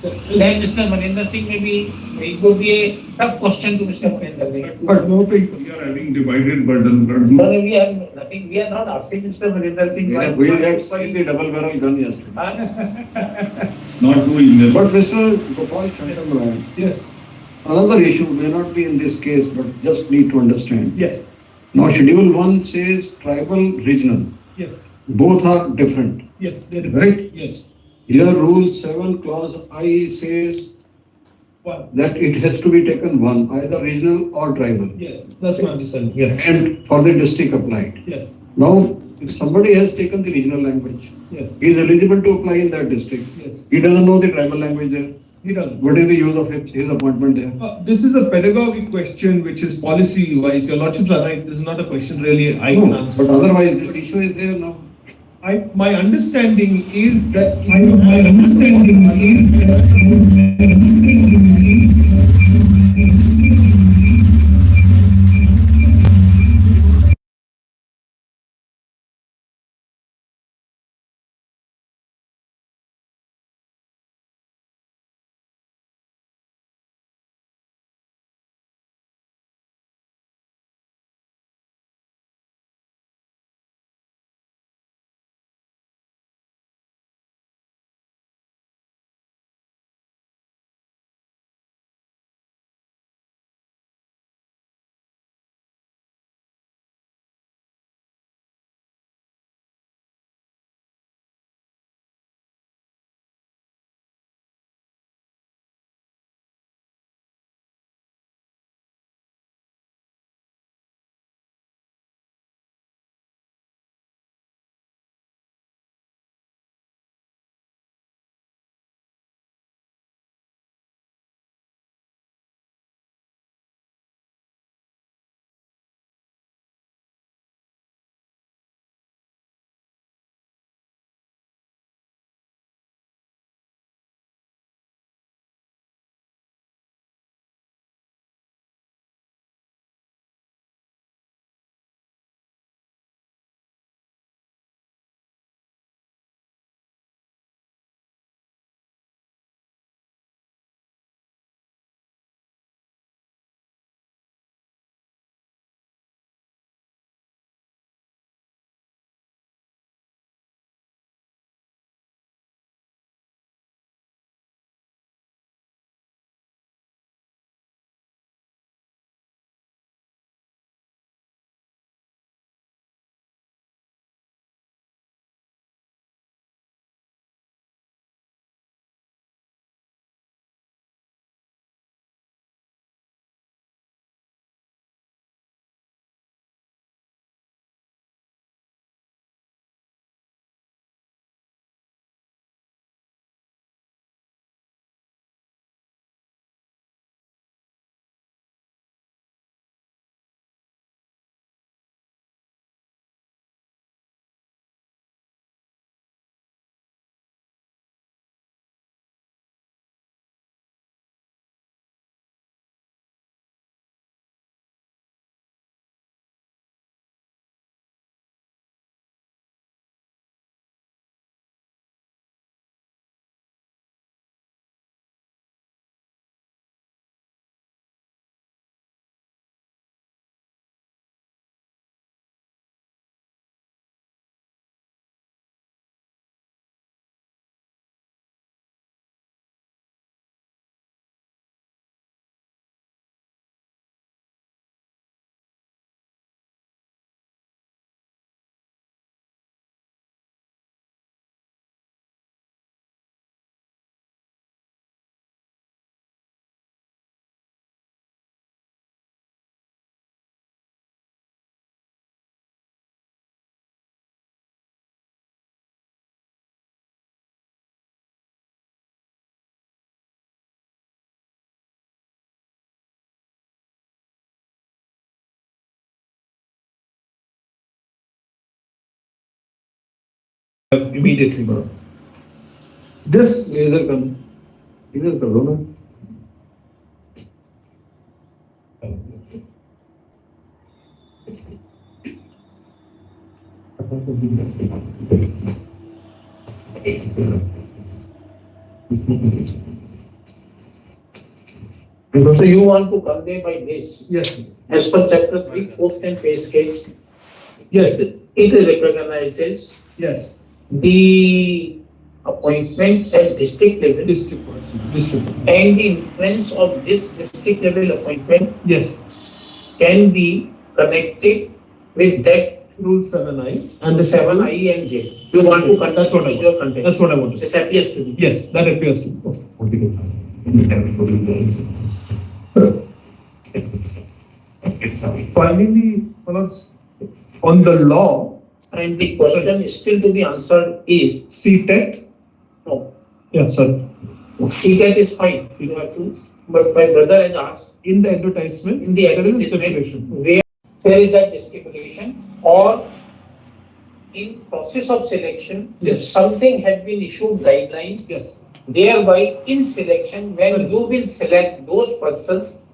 Then Mr. Maninder Singh, maybe it would be a tough question to Mr. Maninder Singh. But no things. We are having divided burden. No, we have nothing. We are not asking Mr. Maninder Singh. We have seen the double barrel gun yesterday. Not doing that. But Mr. Gopal Shantam, Yes. another issue may not be in this case, but just need to understand. Yes. Now, Schedule 1 says tribal, regional. Yes. Both are different. Yes. Right? Yes. Here, Rule 7, Clause I says One. that it has to be taken one, either regional or tribal. Yes. That's my understanding. Yes. And for the district applied. Yes. Now, if somebody has taken the regional language, Yes. he is eligible to apply in that district. Yes. He doesn't know the tribal language there. He doesn't. What is the use of his appointment there? This is a pedagogic question which is policy wise. Your lordships are right. This is not a question really I can answer. But otherwise, this issue is there now. My understanding is that immediately, bro. This इधर कर इधर कर दो ना So you want to convey by this, Yes. as per chapter 3, post and pay scales, Yes. it recognizes Yes. the appointment at district level District. District. and the influence of this district level appointment Yes. can be connected with that Rule 7I and the 7I and J. You want to continue That's what I with your want. content. That's what I want to This say. appears to be. Yes, that appears to be. Okay. Finally, on the law, And the question is still to be answered is, Ctet. no, Yeah, sorry. Ctet is fine, you have to, but my brother has asked, In the advertisement, in the there is a advertisement, stipulation. where is that stipulation? Or in process of selection, if something had been issued guidelines, Yes. thereby in selection, when you will select those persons,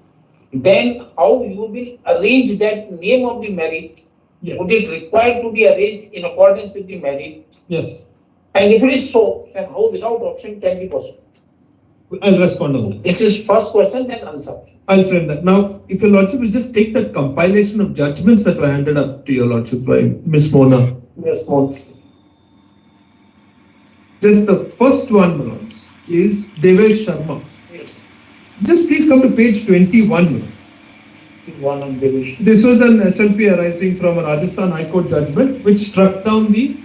then how you will arrange that name of the merit? Yes. Would it require to be arranged in accordance with the merit? Yes. And if it is so, then how without option can be possible? I'll respond on that. This is first question, then answer. I'll frame that. Now, if your lordship will just take that compilation of judgments that were handed up to your lordship by Miss Mona. Yes, Mon. Just the first one, my lords, is Devesh Sharma. Yes. Just please come to page 21. my lord. One on division. This was an SLP arising from a Rajasthan High Court judgment which struck down the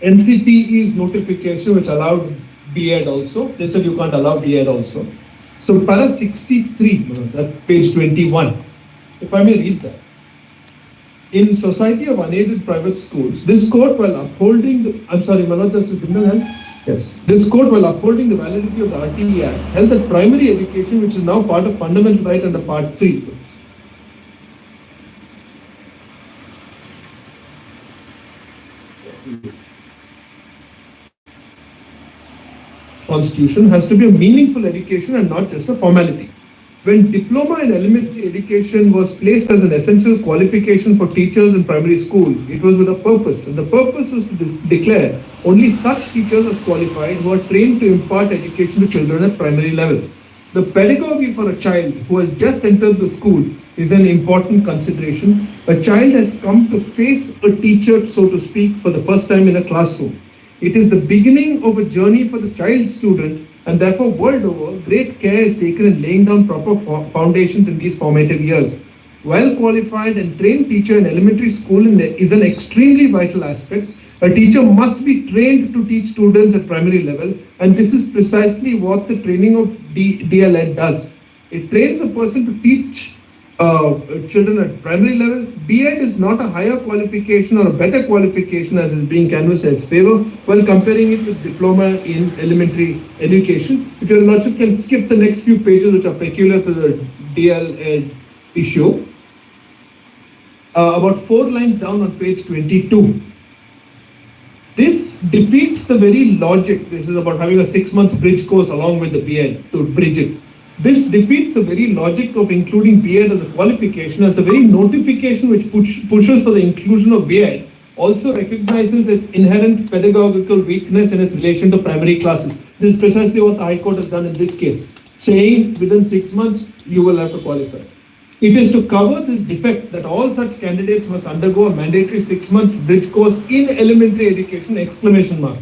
NCTE's notification which allowed B.Ed also. They said you can't allow B.Ed also. So para 63, at page 21, if I may read that. In Society of Unaided Private Schools, this court while upholding the, I'm sorry, Malad Justice Bindal hand. Yes. This court, while upholding the validity of the RTE Act, held that primary education, which is now part of fundamental right under Part 3, Constitution, has to be a meaningful education and not just a formality. When diploma in elementary education was placed as an essential qualification for teachers in primary school, it was with a purpose, and the purpose was to declare only such teachers as qualified who are trained to impart education to children at primary level. The pedagogy for a child who has just entered the school is an important consideration. A child has come to face a teacher, so to speak, for the first time in a classroom. It is the beginning of a journey for the child student, and therefore, world over, great care is taken in laying down proper foundations in these formative years. Well-qualified and trained teacher in elementary school is an extremely vital aspect. A teacher must be trained to teach students at primary level, and this is precisely what the training of DLED does. It trains a person to teach children at primary level. B.Ed is not a higher qualification or a better qualification as is being canvassed in its favor while comparing it with diploma in elementary education. If your lordship can skip the next few pages which are peculiar to the DLED issue. About 4 lines down on page 22. This defeats the very logic. This is about having a 6-month bridge course along with the B.Ed to bridge it. This defeats the very logic of including B.Ed as a qualification, as the very notification which pushes for the inclusion of B.Ed also recognizes its inherent pedagogical weakness in its relation to primary classes. This is precisely what the High Court has done in this case, saying within 6 months you will have to qualify. It is to cover this defect that all such candidates must undergo a mandatory 6 months bridge course in elementary education, exclamation mark.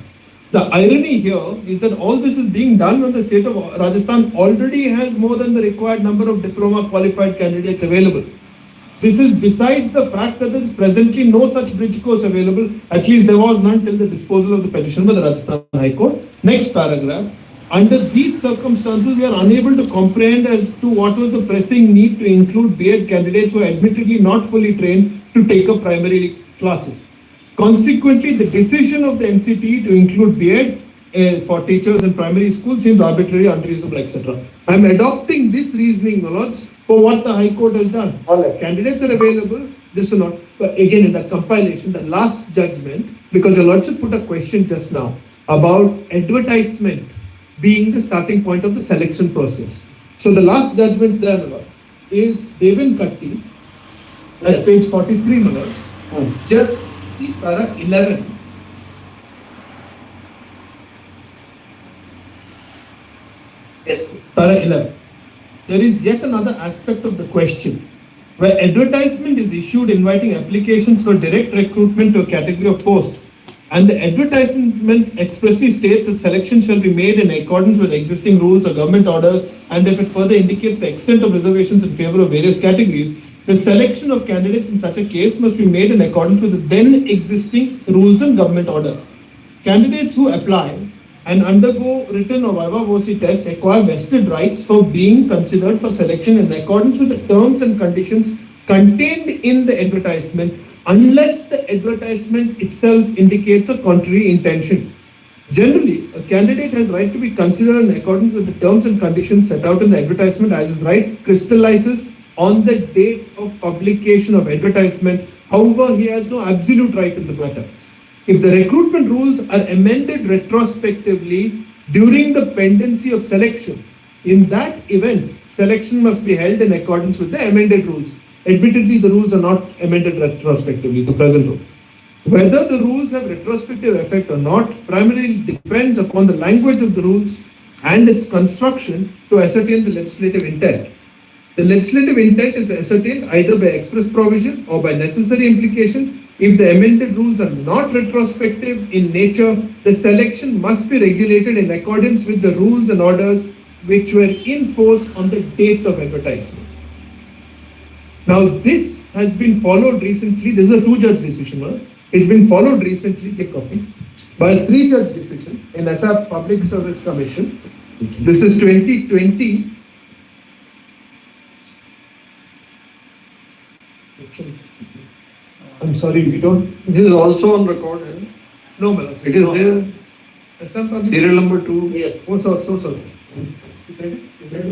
The irony here is that all this is being done when the state of Rajasthan already has more than the required number of diploma qualified candidates available. This is besides the fact that there is presently no such bridge course available, at least there was none till the disposal of the petition by the Rajasthan High Court. Next paragraph. Under these circumstances, we are unable to comprehend as to what was the pressing need to include B.Ed candidates who are admittedly not fully trained to take up primary classes. Consequently, the decision of the NCTE to include B.Ed for teachers in primary school seems arbitrary, unreasonable, etc. I am adopting this reasoning, my lords, for what the High Court has done. All right. Candidates are available, this or not. But again, in the compilation, the last judgment, because your lordship put a question just now about advertisement being the starting point of the selection process. So the last judgment there, my lords, is Devin Katti at page 43, my lords. Just see para 11. Yes, please. Para 11. There is yet another aspect of the question where advertisement is issued inviting applications for direct recruitment to a category of posts, and the advertisement expressly states that selection shall be made in accordance with existing rules or government orders, and if it further indicates the extent of reservations in favor of various categories, the selection of candidates in such a case must be made in accordance with the then existing rules and government orders. Candidates who apply and undergo written or viva voce test acquire vested rights for being considered for selection in accordance with the terms and conditions contained in the advertisement, unless the advertisement itself indicates a contrary intention. Generally, a candidate has right to be considered in accordance with the terms and conditions set out in the advertisement, as his right crystallizes on the date of publication of advertisement. However, he has no absolute right in the matter. If the recruitment rules are amended retrospectively during the pendency of selection, in that event, selection must be held in accordance with the amended rules. Admittedly, the rules are not amended retrospectively, the present rule. Whether the rules have retrospective effect or not primarily depends upon the language of the rules and its construction to ascertain the legislative intent. The legislative intent is ascertained either by express provision or by necessary implication. If the amended rules are not retrospective in nature, the selection must be regulated in accordance with the rules and orders which were in force on the date of advertisement. Now, this has been followed recently. This is a 2-judge decision. Right? It's been followed recently, take copy, by a 3-judge decision in ASAP Public Service Commission. This is 2020. I'm sorry, we don't. This is also on record, eh? No, Malak. It is there, ASAP Public. serial number 2. Yes. Oh, so sorry.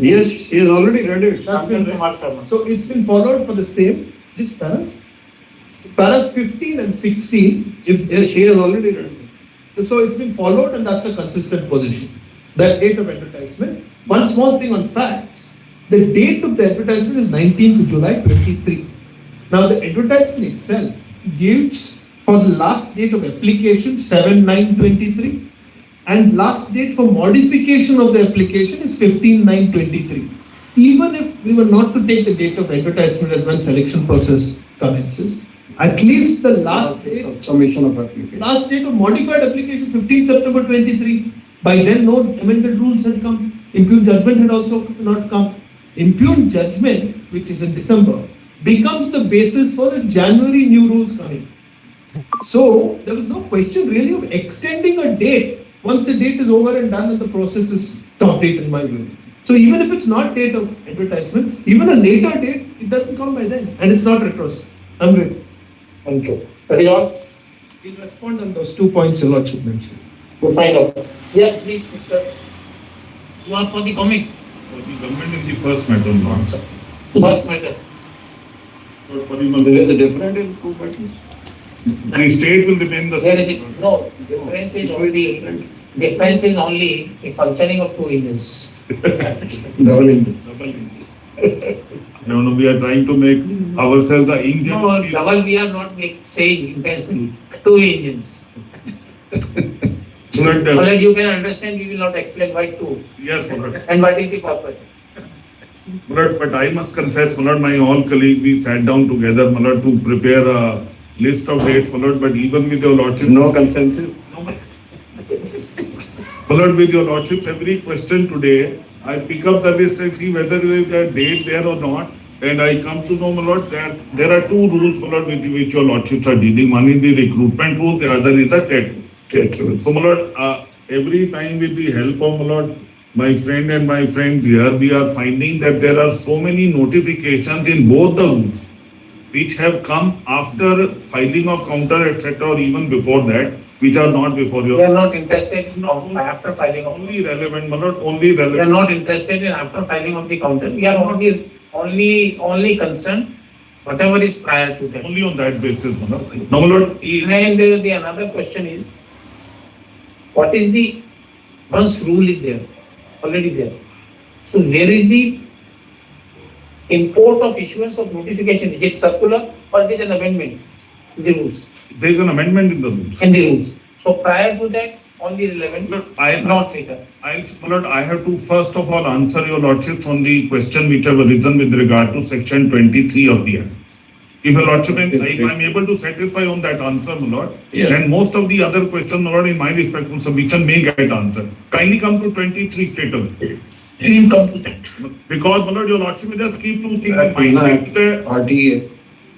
Yes, she has already read it. That's been read. Kumar Sharma. So it's been followed for the same. Just paras? Paras 15 and 16. Yes, she has already read it. So it's been followed, and that's a consistent position. That date of advertisement. One small thing on facts. The date of the advertisement is 19th July 23. Now the advertisement itself gives for the last date of application 7/9/23, and last date for modification of the application is 15/9/23. Even if we were not to take the date of advertisement as when selection process commences, at least the last date Submission of application. Last date of modified application 15 September 23. By then, no amended rules had come. Impugned judgment had also not come. Impugned judgment, which is in December, becomes the basis for the January new rules coming. So there was no question really of extending a date once the date is over and done and the process is complete in my view. So even if it's not date of advertisement, even a later date, it doesn't come by then, and it's not retrospective. I'm grateful. Thank you. That is all. We'll respond on those 2 points your Lordship mentioned. We'll find out. Yes, please, Mr. You are for the comment. For the government in the first matter, no answer. First matter. There is a difference in 2 matters. The state will remain the There same. is no difference is only the functioning of 2 engines. Double engine. Double engine. You know, we are trying to make ourselves the engine. No, double we are not saying intentionally. 2 engines. So that, So that you can understand, we will not explain why 2 yes, Lord. and what is the purpose. Lord, but I must confess, Lord, my all colleague, we sat down together, Lord, to prepare a list of dates, Lord, but even with your Lordship. No consensus. Lord, with your Lordship, every question today, I pick up the list and see whether there is a date there or not. And I come to know, my Lord, that there are 2 rules, my Lord, with which your Lordships are dealing. One is the recruitment rule, the other is the TET rule. So, my Lord, every time with the help of, my Lord, my friend and my friend here, we are finding that there are so many notifications in both the rules, which have come after filing of counter, etc., or even before that, which are not before your. We are not interested in after filing of. Only relevant, my Lord, only We are relevant. not interested in after filing of the counter. We are only concerned whatever is prior to that. Only on that basis, my Lord. Now, my Lord, And the another question is, what is the, once rule is there, already there. So where is the import of issuance of notification? Is it circular or it is an amendment in the rules? there is an amendment in the rules. In the rules. So prior to that, only relevant, No, not later. My lord, I have to first of all answer your lordships on the question which have arisen with regard to section 23 of the Act. If your lordship, if I'm able to satisfy on that answer, my lord, Yeah. then most of the other questions, my lord, in my respectful submission may get answered. Kindly come to 23 straight away. Incompetent. Because, my lord, your lordship will just keep two things in mind. RTA.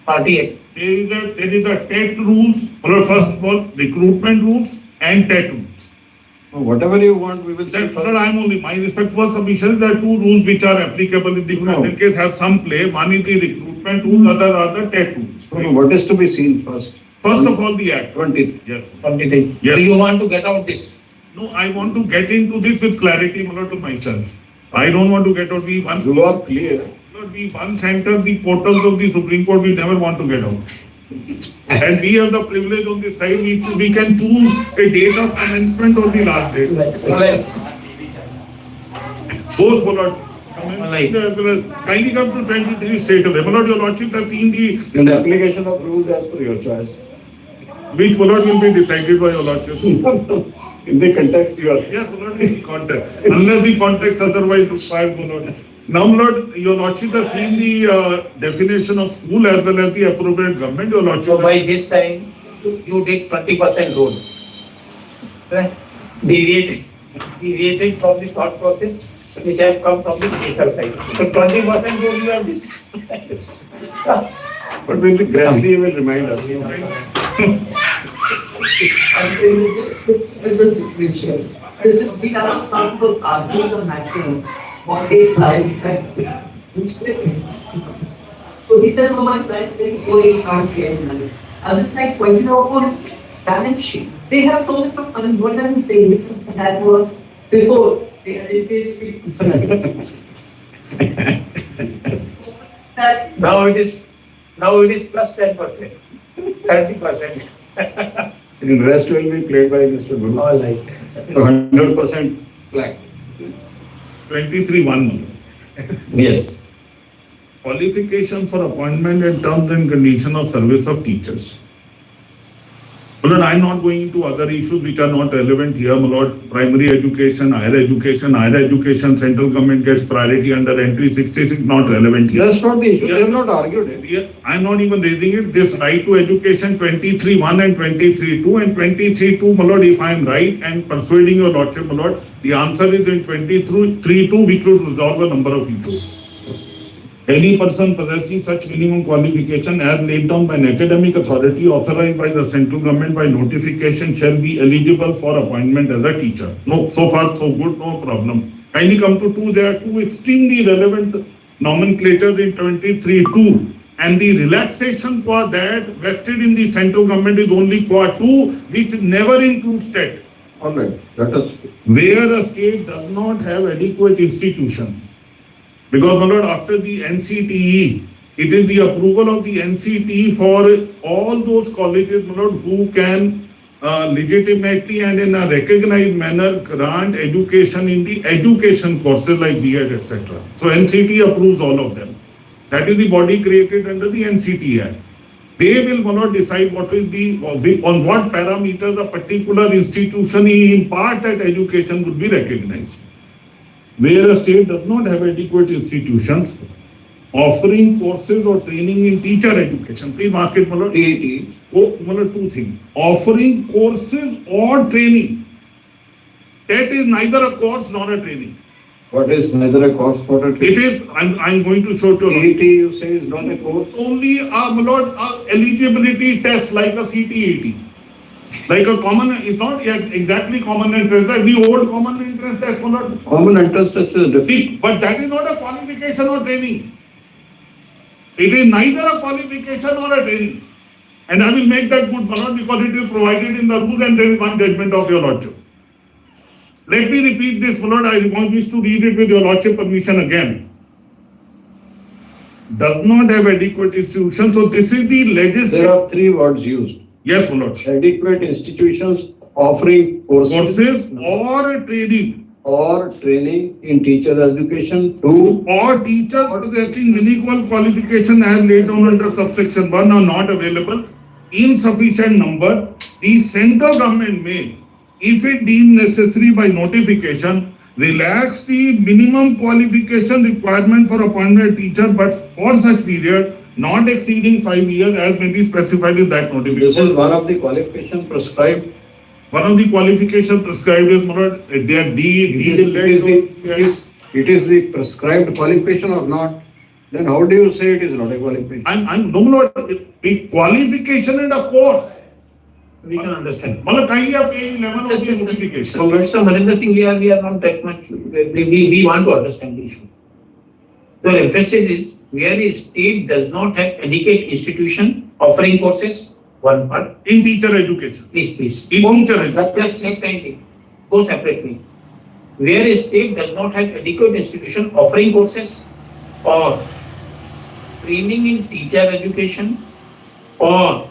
RTA. There is a TET rules, my lord, first of all, recruitment rules and TET rules. Whatever you want, we will see That, first. sir, I'm only, my respectful submission, there are two rules which are applicable in the present case, have some play. One is the recruitment rules, other are the TET rules. No, what is to be seen first? First of all, the Act. 20th. Yes. Continue. Yes. So you want to get out this? No, I want to get into this with clarity, my lord, to myself. I don't want to get out. We once, You are clear. Lord, we once enter the portals of the Supreme Court, we never want to get out. And we have the privilege on this side, we can choose a date of commencement or the last date. Right. Both, my lord. Right. Kindly come to 23 straight away. My lord, your lordship has seen the, And application of rules as per your choice. which, my lord, will be decided by your lordship. In the context you are. Yes, my lord, in the context. Unless the context otherwise required, my lord. Now, my lord, your lordship has seen the definition of school as well as the appropriate government. Your lordship. So by this time, you did 20% rule. Right? Deviating from the thought process which have come from the critical side. So 20% rule you have this. But when the gradually you will remind us. With the situation. This is, we have some people arguing the matter, what they fly, so he said, no, my client said, oh, you can't get money. Other side pointed out, oh, balance sheet. They have so much of money, what I'm saying, that was before the heritage. That Now it is plus 10%, 30%. The rest will be played by Mr. Guru. All right. 100% black. 23(1). Yes. Qualification for appointment and terms and condition of service of teachers. My lord, I am not going into other issues which are not relevant here, my lord. Primary education, higher education, central government gets priority under entry 66, not relevant here. That's not the issue. They have not argued it. Here, I am not even raising it. This right to education 23(1) and 23(2) and 23(2), my lord, if I am right and persuading your lordship, my lord, the answer is in 23(2), which would resolve a number of issues. Any person possessing such minimum qualification as laid down by an academic authority authorized by the central government by notification shall be eligible for appointment as a teacher. No, so far so good, no problem. Kindly come to 2, there are two extremely relevant nomenclatures in 23(2), and the relaxation for that vested in the central government is only Quad 2, which never includes Ctet. All right. Let us. Where a state does not have adequate institution. Because, my lord, after the NCTE, it is the approval of the NCTE for all those colleges, my lord, who can legitimately and in a recognized manner grant education in the education courses like B.Ed, etc. So NCTE approves all of them. That is the body created under the NCTE Act. They will, my lord, decide what is on what parameters a particular institution in part that education would be recognized. Where a state does not have adequate institutions offering courses or training in teacher education, please mark it, my lord. Two things. Offering courses or training. That is neither a course nor a training. What is neither a course nor a It training? is, I'm going to show to you. TET you say is not a course. Only my lord, a eligibility test like a CTET. Like a common, it's not exactly common entrance test, the old common entrance test, my lord. Common entrance test is different. See, but that is not a qualification or training. It is neither a qualification or a training. And I will make that good, my lord, because it is provided in the rules and there is one judgment of your lordship. Let me repeat this, my lord, I wish to read it with your lordship permission again. Does not have adequate institutions, so this is the There legislative. are 3 words used. Yes, my lord. Adequate institutions offering Courses or training. or training in teacher education. 2. Or teachers possessing minimal qualification as laid down under subsection 1 are not available in sufficient number. The central government may, if it deemed necessary by notification, relax the minimum qualification requirement for appointment teacher, but for such period not exceeding 5 years as may be specified in that This notification. is one of the qualification prescribed. One of the qualification prescribed is their It is the prescribed qualification or not? Then how do you say it is not a qualification? no, my lord, the qualification and a course. We can understand. मतलब कहीं आप page 11 of Just, the just, notification. so, Mr. Marinder Singh, we are not that much, we want to understand the issue. The emphasis is where a state does not have adequate institution offering courses, one part, In teacher education. please. In teacher education. Just next time, go separately. Where a state does not have adequate institution offering courses or training in teacher education or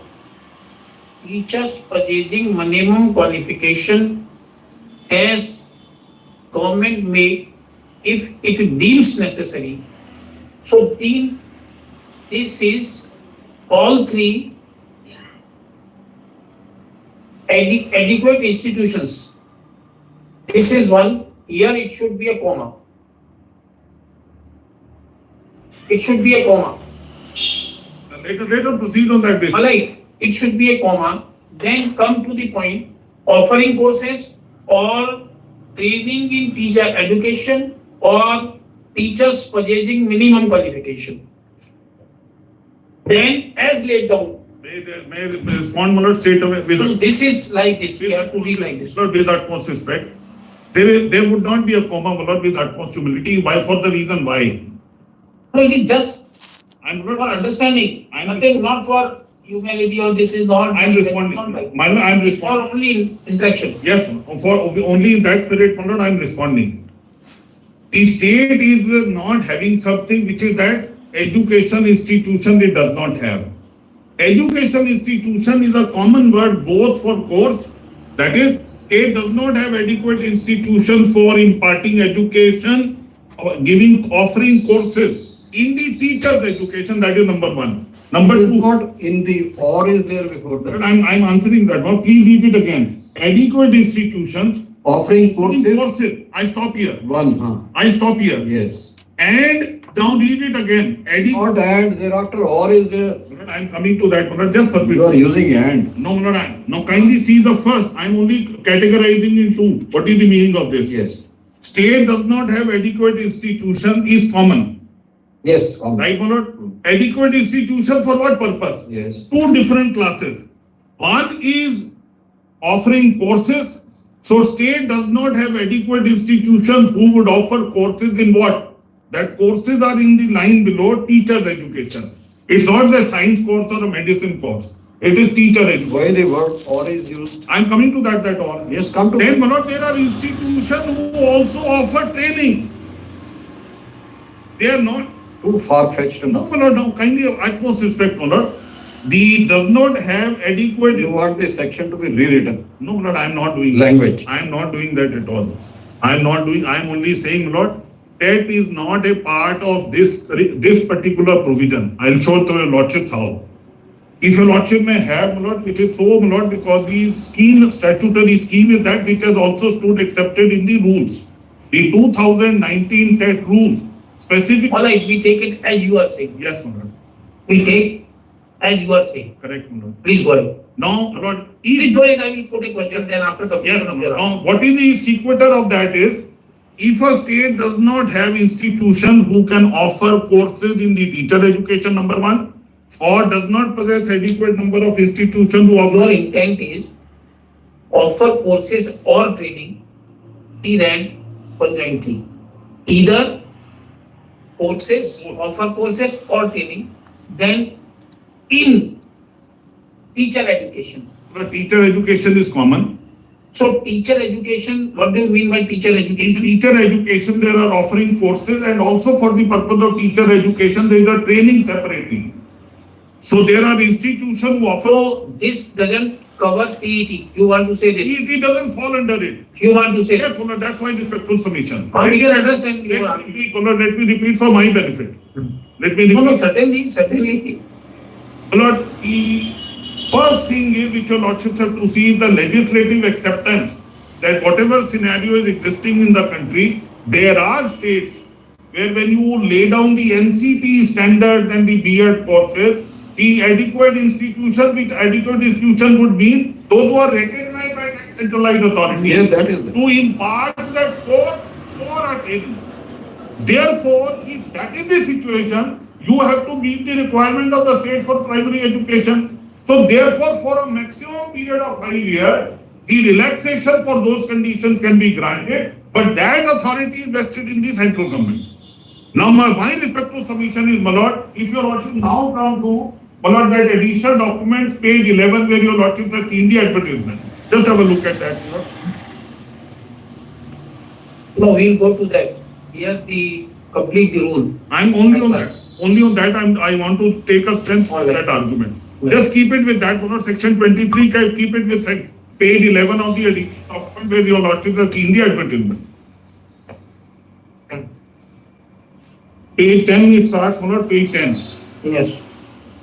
teachers purchasing minimum qualification as government may, if it deems necessary. So this is all three adequate institutions. This is one, here it should be a comma. It should be a comma. Let us proceed on that basis. Alright, it should be a comma, then come to the point, offering courses or training in teacher education or teachers purchasing minimum qualification. Then as laid down. May I respond, my lord, straight away? So this is like this, we have to read like this. Sir, with utmost respect, there would not be a comma, my lord, with utmost humility. Why? For the reason why. No, it is just I'm for not. understanding, nothing, not for humility or this is not. I'm responding. Not like- My lord, I'm For responding. only interaction. Yes, for only in that spirit, my lord, I'm responding. The state is not having something which is that education institution it does not have. Education institution is a common word both for course, that is, state does not have adequate institutions for imparting education, or offering courses in the teacher's education, that is number one. Number It is two, not in the or is there before but that. I'm answering that one, please read it again. Adequate institutions, Offering offering courses, courses, I stop here, one, I stop here. yes. And now read it again, Not and, thereafter or is there. I'm coming to that, Manoj, just permit. You are using and. No, now kindly see the first, I'm only categorizing in two. What is the meaning of this? Yes. State does not have adequate institution is common, Yes. right, Manoj? Adequate institution for what purpose? Yes. Two different classes. One is offering courses. So state does not have adequate institutions who would offer courses in what? That courses are in the line below teacher education. It's not the science course or a medicine course. It is teacher education. Why the word or is used? I'm coming to that all. Yes, come to. Then Manoj, there are institutions who also offer training. They are not. Too far-fetched. No, Manoj, no, kindly utmost respect, Manoj. The does not have adequate. You want this section to be rewritten. No, Lord, I am not doing Language. that. I am not doing that at all. I am not doing, I am only saying, Lord, TET is not a part of this particular provision. I'll show to your Lordship how. If your Lordship may have, Lord, it is so, Lord, because the scheme, statutory scheme is that which has also stood accepted in the rules. The 2019 TET rules, specific. Alright, we take it as you are saying. Yes, Lord. We take as you are saying. Correct, Lord. Please go ahead. Now, Lord, Please go ahead, I will put a question then after the yes, question of your. now, what is the sequitur of that is, if a state does not have institutions who can offer courses in the teacher education, number one, or does not possess adequate number of institutions who Your offer. intent is offer courses or training, and conjointly. Either courses, offer courses or training, then in teacher education. The teacher education is common. So teacher education, what do you mean by teacher In education? teacher education, there are offering courses, and also for the purpose of teacher education, there is a training separately. So there are institutions who offer. So this doesn't cover TET. You want to say this? TET doesn't fall under it. You want to say? Yes, Lord, that's why respectful submission. Or we can understand your Let argument. me repeat, Lord, let me repeat for my benefit. Let me No, repeat. certainly. Lord, the first thing is which your lordships have to see is the legislative acceptance that whatever scenario is existing in the country, there are states where when you lay down the NCT standard and the B.Ed courses, the adequate institution, which adequate institution would mean those who are recognized by centralized authority Yes, that is it. to impart that course for a training. Therefore, if that is the situation, you have to meet the requirement of the state for primary education. So therefore, for a maximum period of 5 years, the relaxation for those conditions can be granted, but that authority is vested in the central government. Now, my respectful submission is, my lord, if your lordship now come to, my lord, that additional documents, page 11, where your lordship has seen the advertisement. Just have a look at that, my lord. No, we'll go to that. Here the complete the rule. I'm only That's on fine. that. Only on that I want to take a strength All from right. that argument. Right. Just keep it with that, my lord, section 23, keep it with page 11 of the additional document where your lordship has seen the advertisement. Page 10, it starts, my lord, page 10. Yes.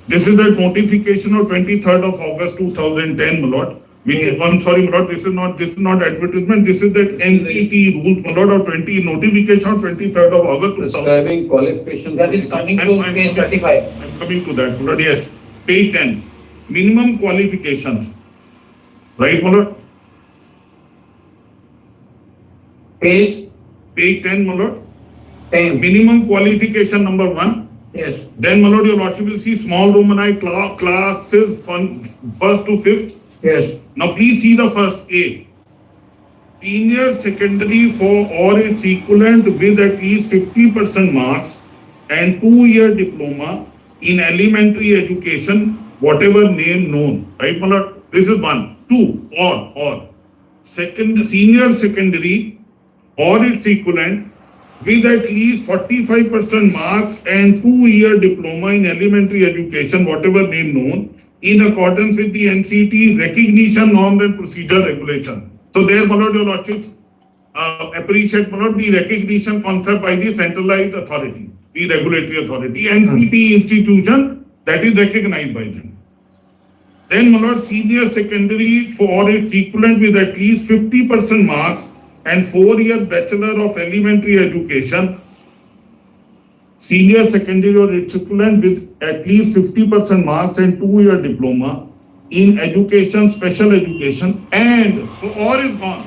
This is the notification of 23rd of August 2010, my lord. I'm sorry, my lord, this is not advertisement, this is the NCT rules, my lord, of 20, notification of 23rd of August 2010. Prescribing qualifications. That is coming to I'm- page 35. I'm coming to that, my lord, yes. Page 10, minimum qualifications. Right, my lord? Page Page 10, my lord. 10. Minimum qualification number 1. Yes. Then, my lord, your lordship will see small Romanite classes from 1st to 5th. Yes. Now please see the first A. Senior secondary for or its equivalent with at least 50% marks and 2-year diploma in elementary education, whatever name known. Right, my lord? This is 1. 2, or. Senior secondary or its equivalent with at least 45% marks and 2-year diploma in elementary education, whatever name known, in accordance with the NCT recognition norm and procedure regulation. So there, my lord, your lordships appreciate, my lord, the recognition concept by the centralized authority, the regulatory authority, NCT institution that is recognized by them. Then, my lord, senior secondary for its equivalent with at least 50% marks and 4-year bachelor of elementary education, senior secondary or its equivalent with at least 50% marks and 2-year diploma in education, special education, and so or is gone.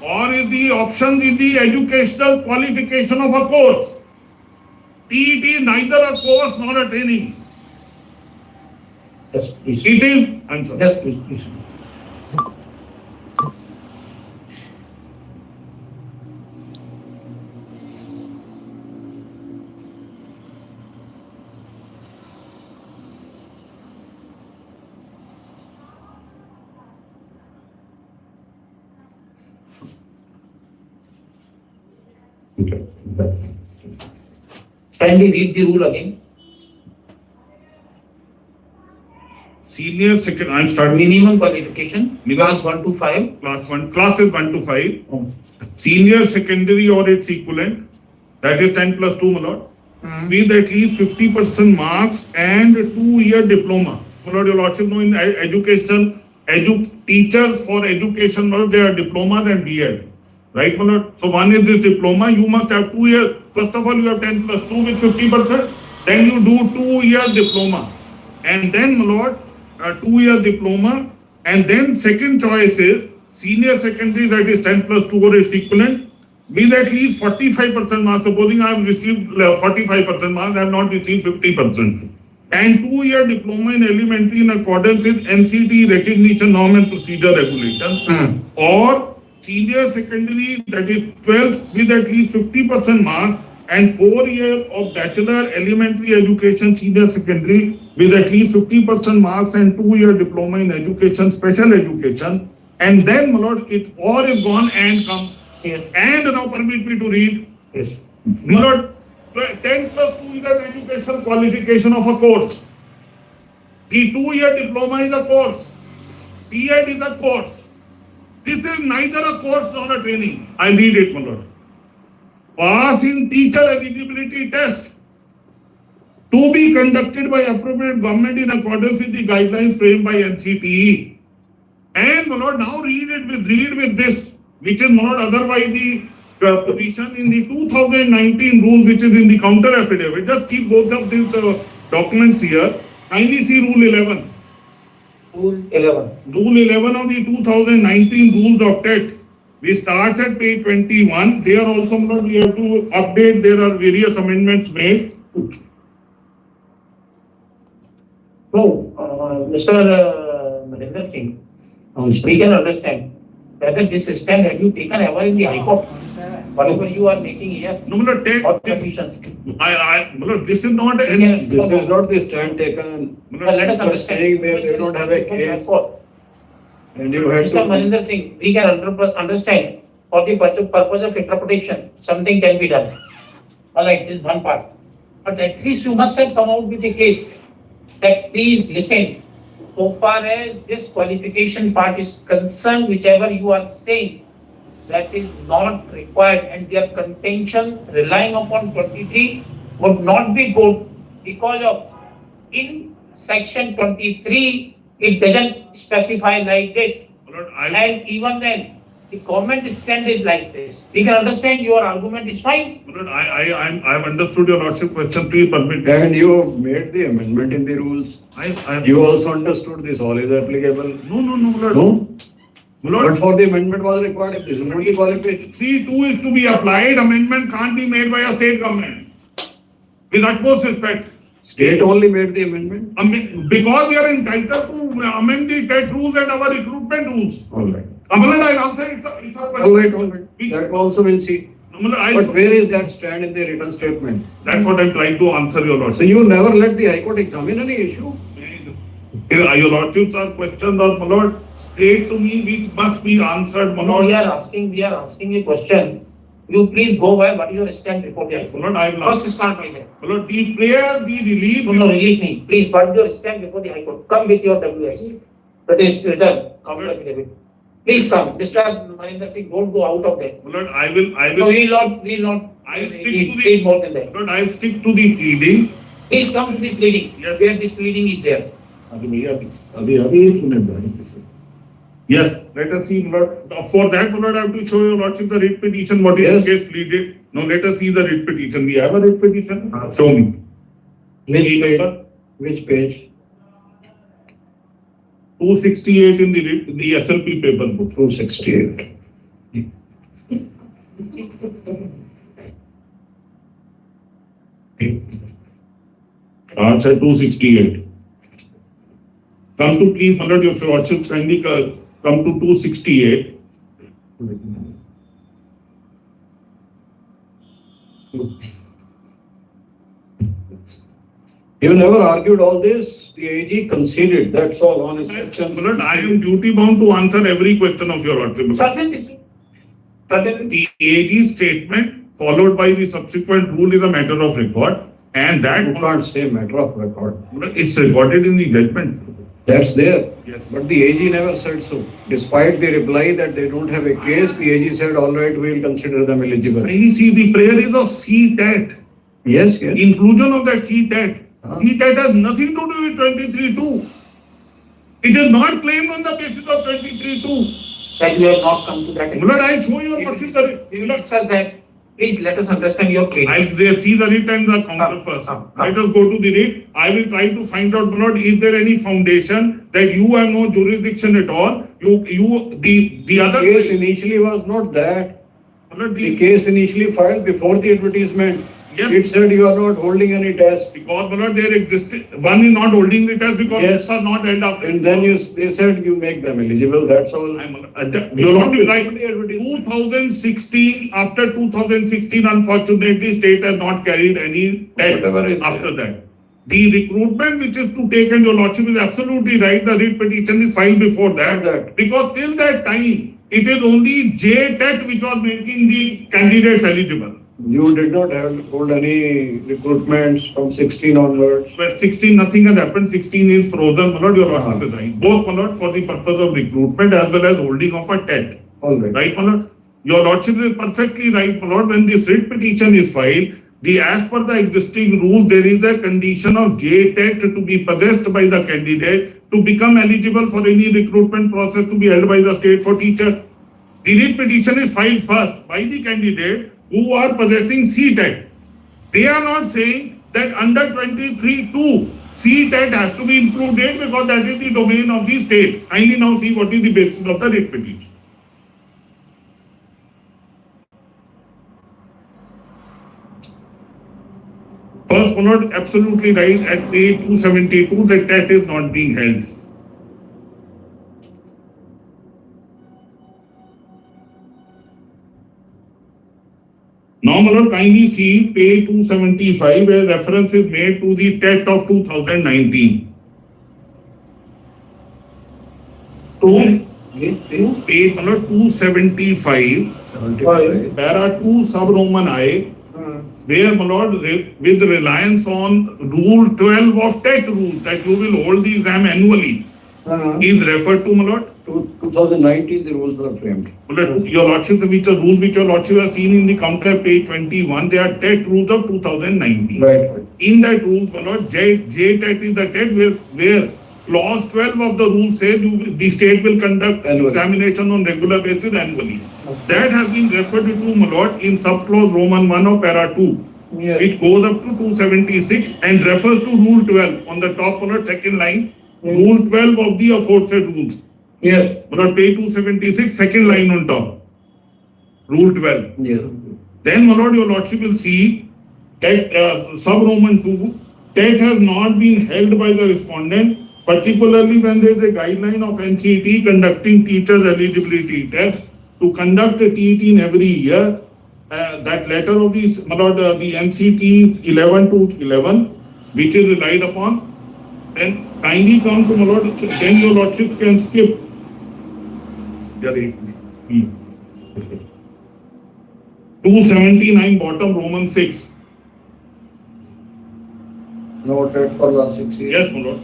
Or is the option in the educational qualification of a course. TET is neither a course nor a training. Yes, please. It is, I'm sorry. Just please. Kindly read the rule again. Senior second, I'm starting Minimum qualification, class 1 to 5. class is 1 to 5. Oh. Senior secondary or its equivalent, that is 10 plus 2, my lord, with at least 50% marks and 2-year diploma. My lord, your lordship know in education, teachers for education, my lord, they are diplomas and B.Ed. Right, my lord? So one is this diploma, you must have 2 years. First of all, you have 10 plus 2 with 50%. Then you do 2-year diploma. And then, my lord, 2-year diploma. And then second choice is senior secondary, that is 10 plus 2 or its equivalent, with at least 45% marks. Supposing I have received 45% marks, I have not received 50%. And 2-year diploma in elementary in accordance with NCT recognition norm and procedure regulations. Or senior secondary, that is 12th with at least 50% mark and 4 years of bachelor elementary education senior secondary with at least 50% marks and 2-year diploma in education, special education. And then, my lord, it all is gone and comes. Yes. And now permit me to read. Yes. My lord, 10 plus 2 is an education qualification of a course. The 2-year diploma is a course. B.Ed is a course. This is neither a course nor a training. I read it, my lord. Pass in teacher eligibility test to be conducted by appropriate government in accordance with the guidelines framed by NCTE. And my lord, now read with this, which is not otherwise the position in the 2019 rule, which is in the counter affidavit. Just keep both of these documents here. Kindly see Rule 11. Rule 11. Rule 11 of the 2019 rules of TET. We start at page 21. There also, my lord, we have to update. There are various amendments made. No, Mr. Marinder Singh, we can understand whether this stand have you taken ever in the High Court? Whatever you are making here, No, my lord, or TET. sufficient. My lord, this is not. We can- This is not the stand taken. Let us You are understand. saying they don't have a case and you had Mr. to. Marinder Singh, we can understand for the purpose of interpretation, something can be done. Alright, this is one part. But at least you must have come out with a case that please listen. So far as this qualification part is concerned, whichever you are saying, that is not required and their contention relying upon 23 would not be good because of in section 23, it doesn't specify like this. My lord, I And even then, the government stand it like this. We can understand your argument is fine. I have understood your lordship question. Please permit. And you made the amendment in the rules. You also understood this all is applicable. No, my lord. No? My But lord, for the amendment was required, if this is not the qualification. 3(2) is to be applied. Amendment can't be made by a state government. With utmost respect. State only made the amendment? Because we are entitled to amend the TET rules and our recruitment rules. All right. Amalan, I answer it's a All right, all right. That also will see. Amalan, But where is that stand in the written statement? That's what I'm trying to answer your So lordship. you never let the High Court examine any issue? Your lordships are questions or my lord, state to me which must be answered, my No, lord. we are asking a question. You please go by what your stand before the High My Court. lord, I will First ask. start by that. My lord, the prayer, the relief. No, relieve me. Please, what is your stand before the High Court? Come with your WS. That is written, counter affidavit. Please come. Mr. Marinder Singh, don't go out of that. My lord, I will, No, we will not. I stick Need to the, more than that. my lord, I stick to the pleading. Please come to the pleading. Yes. Where this pleading is there. Yes, let us see, my lord. For that, my lord, I have to show your lordship the writ petition, what is the Yes. case pleaded. Now let us see the writ petition. We have a writ petition? Show me. Which Key page? number? Which page? 268 in the SLP paper book. 268. Answer 268. Come to please, my lord, your lordship kindly come to 268. You never argued all this, the AG conceded, that's all on his section. My lord, I am duty bound to answer every question of your lordship. Certainly, sir. Certainly. The AG statement followed by the subsequent rule is a matter of record, and that You can't say matter of record. it's recorded in the judgment. That's there. Yes. But the AG never said so. Despite the reply that they don't have a case, the AG said, all right, we will consider them eligible. I see the prayer is of Ctet. Yes, yes. Inclusion of that Ctet. Huh? Ctet has nothing to do with 23(2). It is not claimed on the basis of 23(2). That you have not come to that. My lord, I show your We will lordship we will discuss that. Please let us understand your claim. I'll see the writ and the counter first. Let us go to the writ. I will try to find out, my lord, is there any foundation that you have no jurisdiction at all? The other. The case initially was not that. My lord, The case initially filed before the advertisement. Yes. It said you are not holding any test. Because, my lord, there existed, one is not holding the test because Yes. tests are not held after. And then they said you make them eligible, that's all. Your lordship, right, The advertisement. 2016, after 2016, unfortunately, state has not carried any test Whatever is after that. The recruitment which is to take, and your lordship is absolutely right, the writ petition is filed before that. That. Because till that time, it is only Jtet which was making the candidates eligible. You did not hold any recruitments from 16 onwards. But 16, nothing has happened, 16 is frozen, my lord, your lordship is right. Both, my lord, for the purpose of recruitment as well as holding of a TET. All right. Right, my lord? Your lordship is perfectly right, my lord. When this writ petition is filed, as per the existing rule, there is a condition of JHTET to be possessed by the candidate to become eligible for any recruitment process to be held by the state for teachers. The writ petition is filed first by the candidate who are possessing Ctet. They are not saying that under 23(2) Ctet has to be included because that is the domain of the state. Kindly now see what is the basis of the writ petition. First, not absolutely right at page 272 the TET is not being held. Now, my lord, kindly see page 275 where reference is made to the TET of 2019. Page, my lord, 275, para 2 sub-Roman I, where, my lord, with reliance on rule 12 of TET rule that you will hold the exam annually, is referred to, my lord. 2019, the rules were framed. Your lordship, which are rules which your lordship has seen in the counter page 21, they are TET rules of 2019. Right. In that rules, my lord, JTET is the TET where clause 12 of the rule says the state will conduct Annually. examination on regular basis annually. That has been referred to, my lord, in subclause Roman 1 of para 2, which goes up to 276 and refers to rule 12 on the top, my lord, second line, rule 12 of the aforesaid rules. Yes. But page 276, second line on top. Rule 12. Yes. Then, my lord, your lordship will see that sub-Roman 2, TET has not been held by the respondent, particularly when there is a guideline of NCT conducting teachers eligibility tests to conduct a TET in every year. That letter of the, my lord, the NCT 11 to 11, which is relied upon. Then kindly come to, my lord, then your lordship can skip. 279 bottom Roman 6. No TET for last 6 years. Yes, my lord.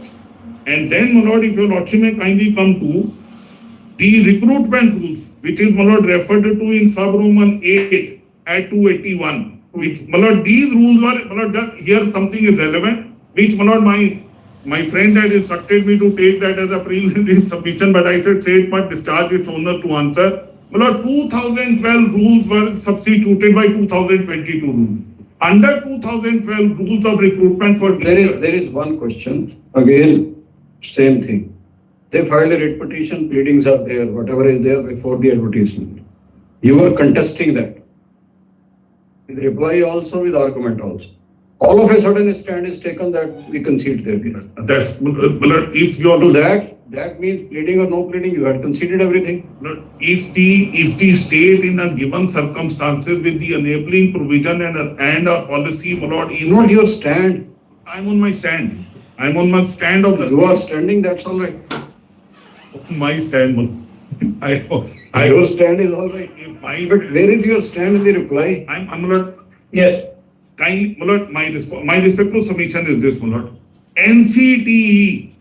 And then, my lord, if your lordship may kindly come to the recruitment rules, which is, my lord, referred to in sub-Roman 8 at 281. Which, my lord, these rules were, my lord, here something is relevant, which, my lord, my friend had instructed me to take that as a preliminary submission, but I said, say it must discharge its owner to answer. My lord, 2012 rules were substituted by 2022 rules. Under 2012 rules of recruitment for teachers. There is one question. Again, same thing. They filed a writ petition, pleadings are there, whatever is there before the advertisement. You are contesting that. With reply also, with argument also. All of a sudden a stand is taken that we concede their guilt. That's, if you are To that means pleading or no pleading, you had conceded everything. if the state in a given circumstances with the enabling provision and a policy, my lord, is Not your stand. I'm on my stand. I'm on my stand of the You are standing, that's all right. my stand. Your stand is all right. But where is your stand in the reply? I'm not. Yes. Kindly, my lord, my respectful submission is this, my lord. NCTE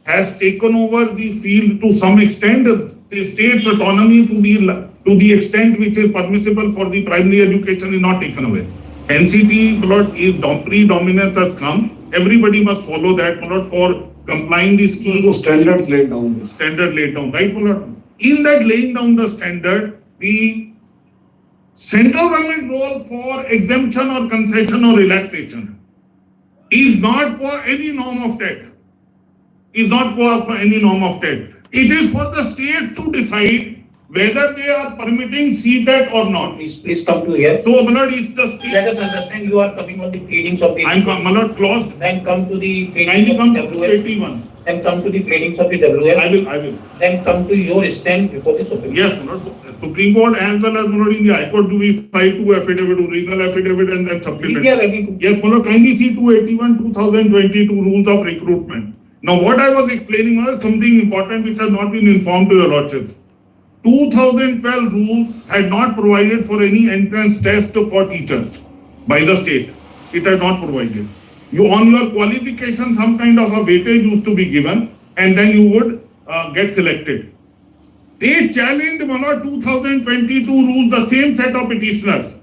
has taken over the field to some extent. The state's autonomy to the extent which is permissible for the primary education is not taken away. NCTE, my lord, is predominance has come. Everybody must follow that, my lord, for complying the scheme. Standards laid down. Standard laid down, right, my lord? In that laying down the standard, the central government role for exemption or concession or relaxation is not for any norm of TET. Is not for any norm of TET. It is for the states to decide whether they are permitting Ctet or not. Please come to here. So, my lord, is the state. Let us understand you are coming on the pleadings of the. My lord, clause. Then come to the Kindly pleadings come of to the WF. 81. Then come to the pleadings of the WF. I will. Then come to your stand before the Supreme. Yes, my lord. Supreme Court as well as, my lord, in the High Court, do we file two affidavit, original affidavit and then supplement? We are ready to. Yes, my lord, kindly see 281, 2022 rules of recruitment. Now, what I was explaining was something important which has not been informed to your lordships. 2012 rules had not provided for any entrance test for teachers by the state. It had not provided. You on your qualification, some kind of a weightage used to be given, and then you would get selected. They challenged, my lord, 2022 rules, the same set of petitioners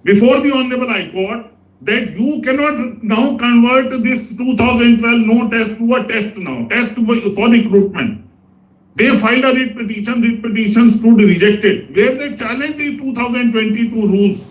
before the Honorable High Court, that you cannot now convert this 2012 no test to a test now, test for recruitment. They filed a writ petition stood rejected, where they challenged the 2022 rules.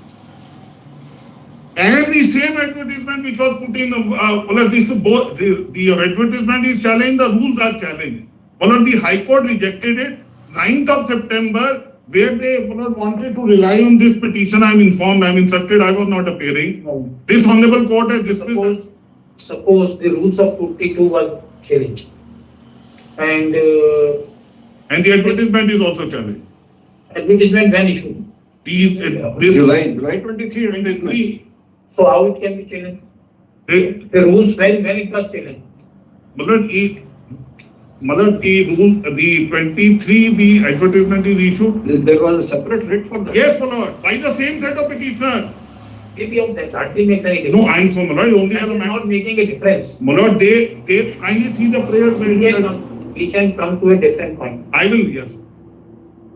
And the same advertisement which was put in, the advertisement is challenged, the rules are challenged. The High Court rejected it, 9th of September, where they wanted to rely on this petition. I am informed, I am instructed, I was not appearing. This Honorable Court has dismissed. Suppose the rules of 22 was challenged. And the advertisement is also challenged. advertisement when issued. This July 23, 23. So how it can be challenged? The rules when it was challenged. The 23, the advertisement is issued. There was a separate writ for that. Yes, my lord, by the same set of petitioner. Maybe of that, hardly makes any difference. No, I am so, my lord, only as a That is matter. not making a difference. My lord, they kindly see the prayer. We can come to a different point. I will, yes.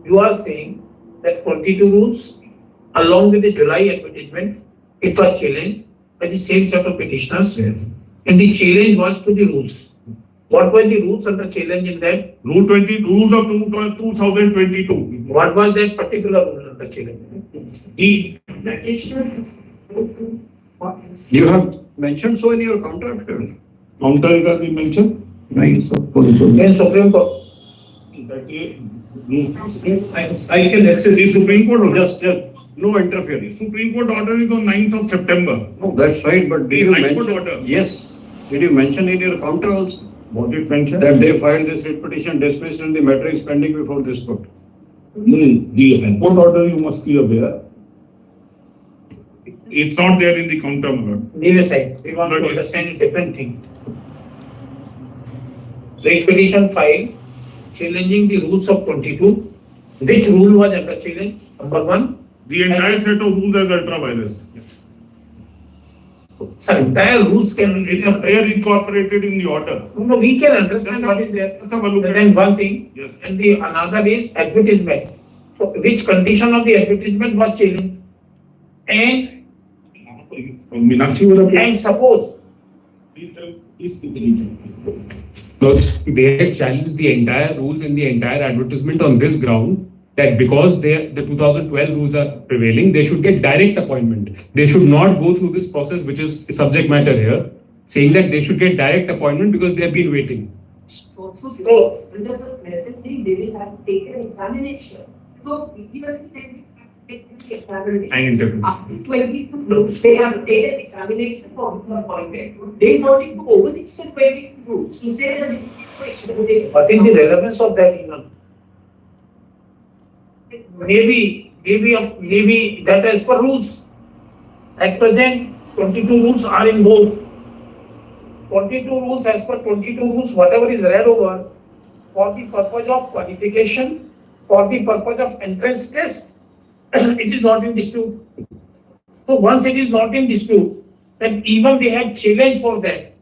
You are saying that 22 rules, along with the July advertisement, it was challenged by the same set of petitioners. And the challenge was to the rules. What were the rules under challenge in that? Rule 20, rules of 2022. What was that particular rule under challenge? The You have mentioned so in your contract. counter has been mentioned. In Supreme Court. I can assist. The Supreme Court, just no interference. Supreme Court order is on 9th of September. No, that's right, but did The you High Court mention? order. Yes. Did you mention in your counter also What did mention? that they filed this writ petition dismissed and the matter is pending before this court? The High Court order, you must be aware. It's not there in the counter, my lord. Leave aside. We want to understand a different thing. Writ petition filed challenging the rules of 22. Which rule was under challenge? Number 1. The entire set of rules as ultra virus. Sir, entire rules can They are incorporated in the order. No, we can understand what is there. Let's have a look at Then it. one thing, Yes. and the another is advertisement. So which condition of the advertisement was challenged? And Meenakshi would have. and suppose Because they had challenged the entire rules in the entire advertisement on this ground that because the 2012 rules are prevailing, they should get direct appointment. They should not go through this process, which is subject matter here, saying that they should get direct appointment because they have been waiting. Also states under the present thing, they will have to take an examination. So previously said they take the examination. And interview. After 22 groups, they have to take an examination for appointment. They wanted to overreach the 22 groups to say that what is the relevance of that even? Maybe that as per rules. At present, 22 rules are in vogue. 22 rules, as per 22 rules, whatever is read over, for the purpose of qualification, for the purpose of entrance test, it is not in dispute. So once it is not in dispute, then even they had challenge for that.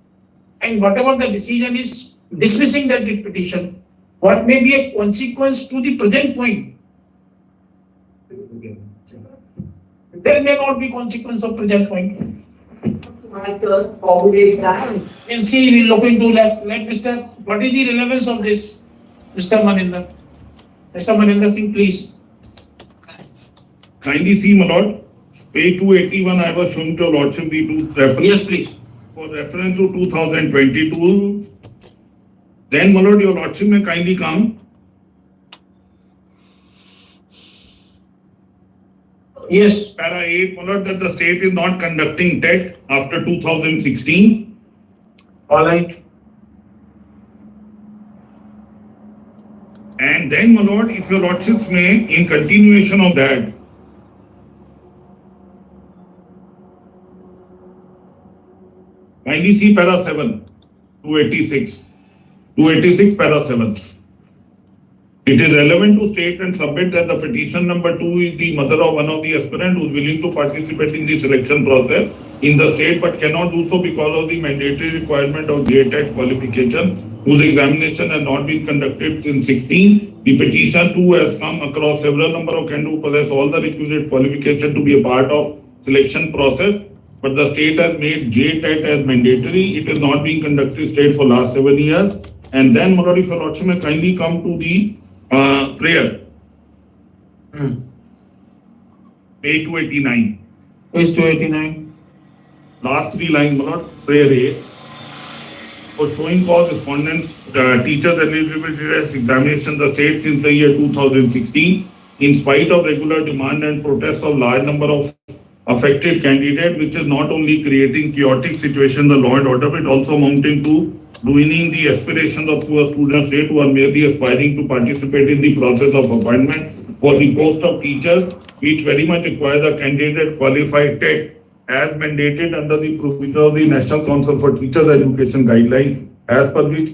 And whatever the decision is dismissing that petition, what may be a consequence to the present point? There may not be consequence of present point. my turn, forward exam. And see, we look into let Mr. What is the relevance of this? Mr. Maninder. Mr. Maninder Singh, please. Kindly see, my lord, page 281, I was showing to your lordship the two reference. Yes, please. For reference to 2022. Then, my lord, your lordship may kindly come. Yes. Para 8, my lord, that the state is not conducting TET after 2016. All right. And then, my lord, if your lordships may, in continuation of that, kindly see para 7, 286. 286 para 7. It is relevant to state and submit that the petition number 2 is the mother of one of the aspirant who is willing to participate in the selection process in the state but cannot do so because of the mandatory requirement of JHTET qualification whose examination has not been conducted in 16. The petition 2 has come across several number of candidates who possess all the requisite qualification to be a part of selection process. but the state has made Jtet as mandatory. It is not being conducted state for last 7 years. And then, my lord, if your lordship may kindly come to the prayer, page 289. Page 289. Last 3 lines, my lord, prayer A. For showing cause respondents, teachers eligibility test examination the state since the year 2016, in spite of regular demand and protests of large number of affected candidates, which is not only creating chaotic situation, the law and order, but also amounting to ruining the aspirations of poor students state who are merely aspiring to participate in the process of appointment for the post of teachers, which very much requires a candidate qualified TET as mandated under the procedure of the National Council for Teachers Education guidelines, as per which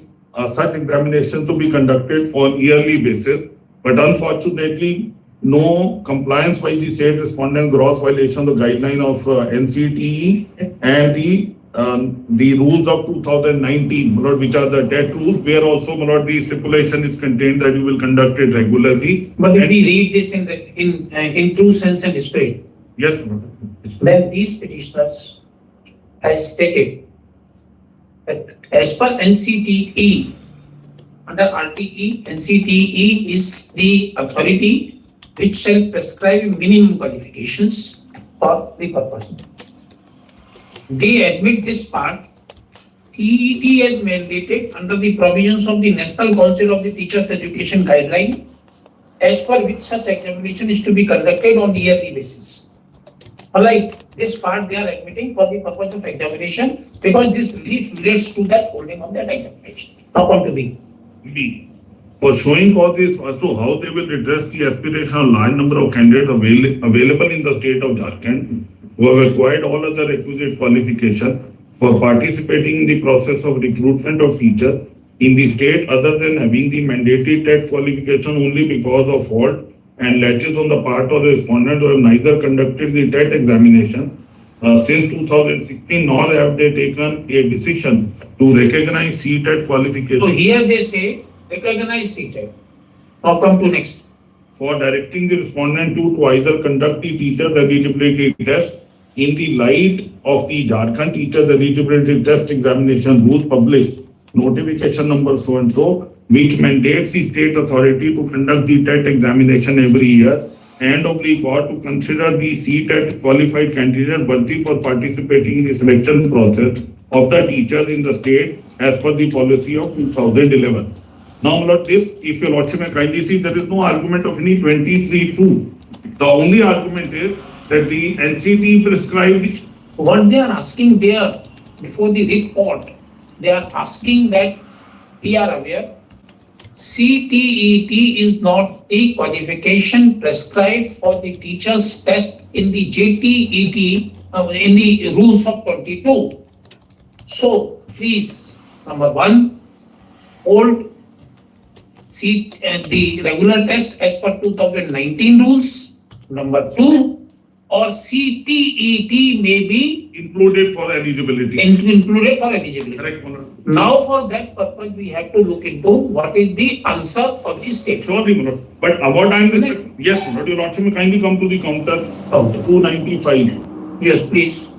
such examinations to be conducted on yearly basis. But unfortunately, no compliance by the state respondent, gross violation of the guideline of NCTE and the rules of 2019, which are the TET rules, where also the stipulation is contained that you will conduct it regularly. But if we read this in true sense and spirit, yes, then these petitioners has stated that as per NCTE, under RTE, NCTE is the authority which shall prescribe minimum qualifications for the purpose. They admit this part. TET is mandated under the provisions of the National Council of the Teachers Education guideline, as per which such examination is to be conducted on yearly basis. Alright, this part they are admitting for the purpose of examination, because this relates to that holding of that examination. Now come to B. B. For showing causes also how they will address the aspiration of large number of candidates available in the state of Jharkhand who have acquired all other requisite qualifications for participating in the process of recruitment of teachers in the state, other than having the mandatory TET qualification only because of fault and laches on the part of the respondent who have neither conducted the TET examination since 2016, nor have they taken a decision to recognize Ctet qualification. So here they say recognize Ctet. Now come to next. For directing the respondent to either conduct the teacher's eligibility test in the light of the Jharkhand Teachers Eligibility Test Examination rules published, notification number so and so, which mandates the state authority to conduct the TET examination every year, and oblique or to consider the Ctet qualified candidate worthy for participating in the selection process of the teachers in the state as per the policy of 2011. Now, Lord, this, if your Lordship may kindly see, there is no argument of any 23(2). The only argument is that the NCT prescribes. What they are asking there before the writ court, they are asking that we are aware CTET is not the qualification prescribed for the teacher's test in the JTET, in the rules of 22. So, please, number one, hold the regular test as per 2019 rules. Number two, or CTET may be Included for eligibility. included for eligibility. Correct, Lord. Now, for that purpose, we have to look into what is the answer of the state. Surely, my Lord. But what I am yes, my Lord, your Lordship may kindly come to the counter. Counter. 295. Yes, please.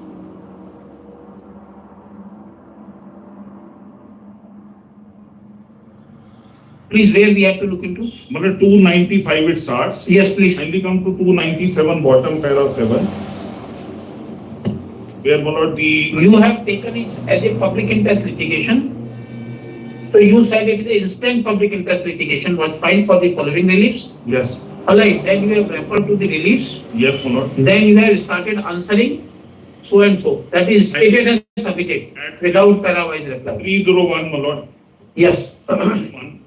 Please, where we have to look into? My Lord, 295 it starts. Yes, please. Kindly come to 297, bottom para 7. Where, my Lord, the You have taken it as a public interest litigation. So you said it is an instant public interest litigation was filed for the following reliefs. yes, Alright, then you have referred to the reliefs. yes, my Lord. Then you have started answering so and so. That is stated as submitted without para-wise reply. 301, my Lord. Yes. One.